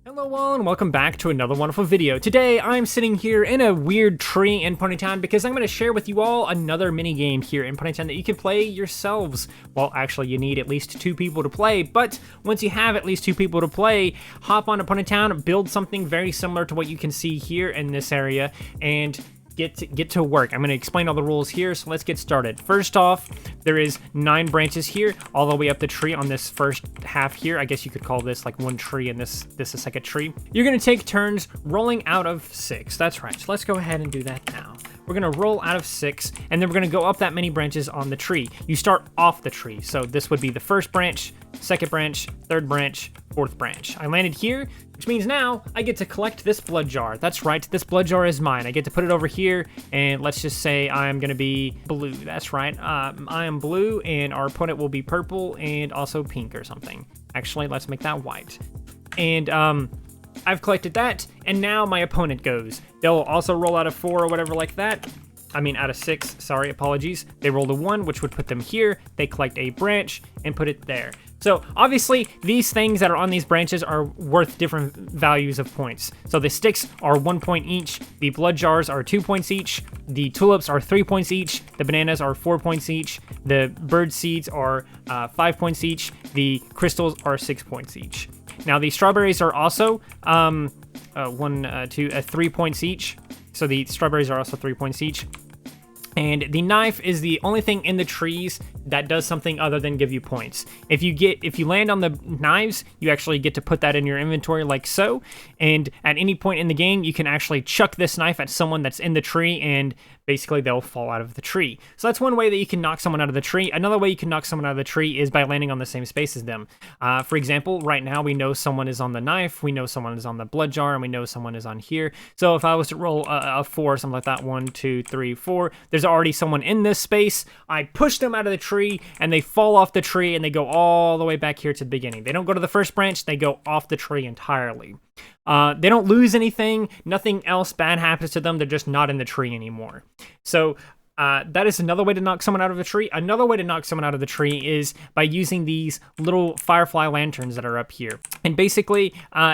Hello all and welcome back to another wonderful video. Today I'm sitting here in a weird tree in Ponytown because I'm going to share with you all another mini game here in Ponytown that you can play yourselves. Well, actually you need at least 2 people to play, but once you have at least 2 people to play, hop on to Ponytown, build something very similar to what you can see here in this area, and get to work. I'm going to explain all the rules here, so let's get started. First off, there is 9 branches here, all the way up the tree on this first half here. I guess you could call this like one tree and this a second tree. You're going to take turns rolling out of 6. That's right. So let's go ahead and do that now. We're going to roll out of 6, and then we're going to go up that many branches on the tree. You start off the tree, so this would be the first branch, second branch, third branch, fourth branch. I landed here, which means now I get to collect this blood jar. That's right, this blood jar is mine. I get to put it over here, and let's just say I'm going to be blue. That's right, I am blue, and our opponent will be purple and also pink or something. Actually, let's make that white. And I've collected that, and now my opponent goes. They'll also roll out of 4 or whatever like that. I mean, out of 6, sorry, apologies. They rolled a 1, which would put them here. They collect a branch and put it there. So obviously, these things that are on these branches are worth different values of points. So the sticks are 1 point each. The blood jars are 2 points each. The tulips are 3 points each. The bananas are 4 points each. The bird seeds are 5 points each. The crystals are 6 points each. Now the strawberries are also 3 points each. So the strawberries are also 3 points each. And the knife is the only thing in the trees that does something other than give you points. If you land on the knives, you actually get to put that in your inventory like so. And at any point in the game, you can actually chuck this knife at someone that's in the tree, and basically they'll fall out of the tree. So that's one way that you can knock someone out of the tree. Another way you can knock someone out of the tree is by landing on the same space as them. For example, right now we know someone is on the knife, we know someone is on the blood jar, and we know someone is on here. So if I was to roll a 4 or something like that, 1, 2, 3, 4, there's already someone in this space. I push them out of the tree, and they fall off the tree, and they go all the way back here to the beginning. They don't go to the first branch, they go off the tree entirely. They don't lose anything, nothing else bad happens to them, they're just not in the tree anymore. So that is another way to knock someone out of the tree. Another way to knock someone out of the tree is by using these little firefly lanterns that are up here. And basically,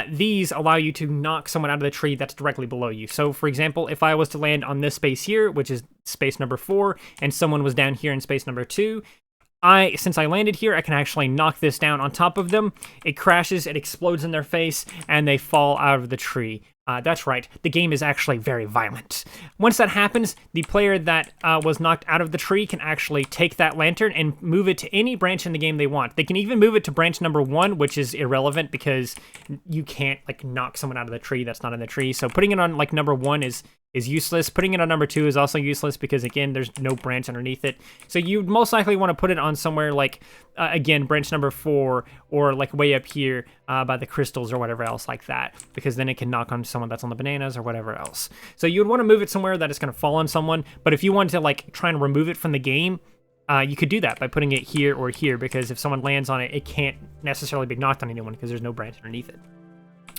these allow you to knock someone out of the tree that's directly below you. So for example, if I was to land on this space here, which is space number 4, and someone was down here in space number 2, since I landed here, I can actually knock this down on top of them. It crashes, it explodes in their face, and they fall out of the tree. That's right, the game is actually very violent. Once that happens, the player that was knocked out of the tree can actually take that lantern and move it to any branch in the game they want. They can even move it to branch number 1, which is irrelevant because you can't like knock someone out of the tree that's not in the tree. So putting it on like number 1 is useless. Putting it on number 2 is also useless because, again, there's no branch underneath it. So you'd most likely want to put it on somewhere like, again, branch number 4 or like way up here by the crystals or whatever else like that, because then it can knock on someone that's on the bananas or whatever else. So you'd want to move it somewhere that it's going to fall on someone, but if you want to like try and remove it from the game, you could do that by putting it here or here, because if someone lands on it, it can't necessarily be knocked on anyone because there's no branch underneath it.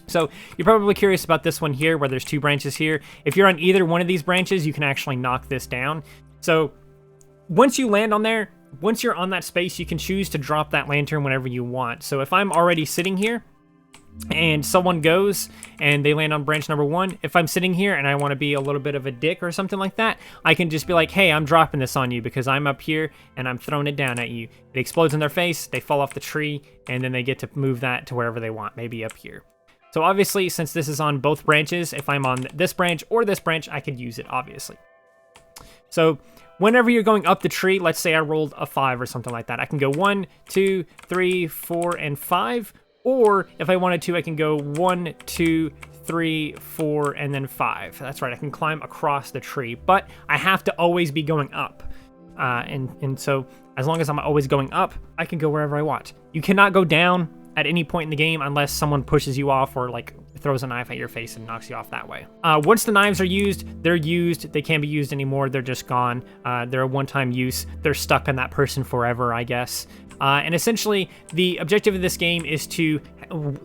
So you're probably curious about this one here where there's 2 branches here. If you're on either one of these branches, you can actually knock this down. So once you land on there, once you're on that space, you can choose to drop that lantern whenever you want. So if I'm already sitting here and someone goes and they land on branch number 1, if I'm sitting here and I want to be a little bit of a dick or something like that, I can just be like, hey, I'm dropping this on you because I'm up here and I'm throwing it down at you. It explodes in their face, they fall off the tree, and then they get to move that to wherever they want, maybe up here. So obviously, since this is on both branches, if I'm on this branch or this branch, I could use it, obviously. So whenever you're going up the tree, let's say I rolled a 5 or something like that, I can go 1, 2, 3, 4, and 5. Or if I wanted to, I can go 1, 2, 3, 4, and then 5. That's right, I can climb across the tree, but I have to always be going up. And so as long as I'm always going up, I can go wherever I want. You cannot go down at any point in the game unless someone pushes you off or like throws a knife at your face and knocks you off that way. Once the knives are used, they're used. They can't be used anymore. They're just gone. They're a one-time use. They're stuck on that person forever, I guess. And essentially, the objective of this game is to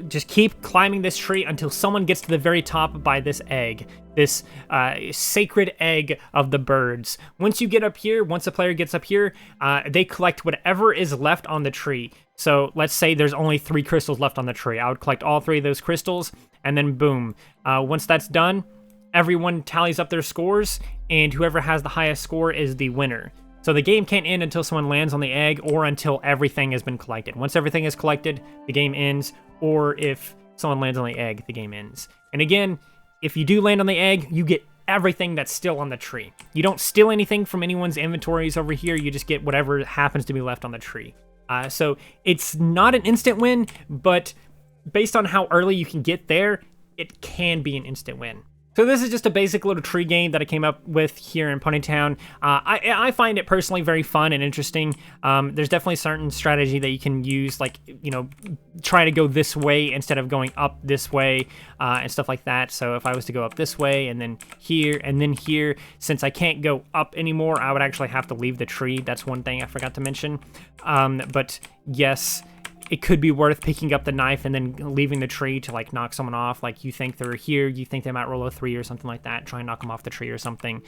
just keep climbing this tree until someone gets to the very top by this egg, this sacred egg of the birds. Once you get up here, once a player gets up here, they collect whatever is left on the tree. So let's say there's only 3 crystals left on the tree. I would collect all 3 of those crystals, and then boom. Once that's done, everyone tallies up their scores, and whoever has the highest score is the winner. So the game can't end until someone lands on the egg or until everything has been collected. Once everything is collected, the game ends, or if someone lands on the egg, the game ends. And again, if you do land on the egg, you get everything that's still on the tree. You don't steal anything from anyone's inventories over here, you just get whatever happens to be left on the tree. So it's not an instant win, but based on how early you can get there, it can be an instant win. So this is just a basic little tree game that I came up with here in Ponytown. I find it personally very fun and interesting. There's definitely certain strategy that you can use, like, you know, try to go this way instead of going up this way and stuff like that. So if I was to go up this way and then here, since I can't go up anymore, I would actually have to leave the tree. That's one thing I forgot to mention. But yes, it could be worth picking up the knife and then leaving the tree to like knock someone off. Like you think they're here, you think they might roll a 3 or something like that, try and knock them off the tree or something.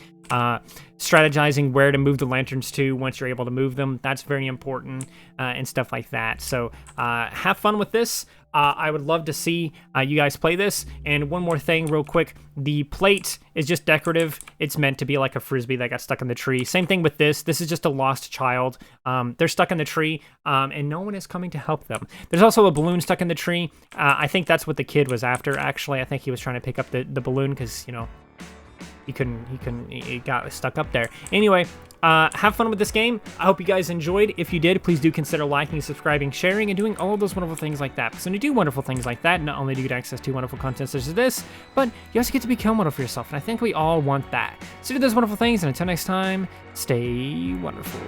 Strategizing where to move the lanterns to once you're able to move them, that's very important, and stuff like that. So have fun with this. I would love to see you guys play this. And one more thing real quick, the plate is just decorative. It's meant to be like a frisbee that got stuck in the tree. Same thing with this. This is just a lost child. They're stuck in the tree, and no one is coming to help them. There's also a balloon stuck in the tree. I think that's what the kid was after, actually. I think he was trying to pick up the balloon because, you know, he got stuck up there. Anyway, have fun with this game. I hope you guys enjoyed. If you did, please do consider liking, subscribing, sharing, and doing all of those wonderful things like that. Because when you do wonderful things like that, not only do you get access to wonderful content such as this, but you also get to become wonderful for yourself. And I think we all want that. So do those wonderful things, and until next time, stay wonderful.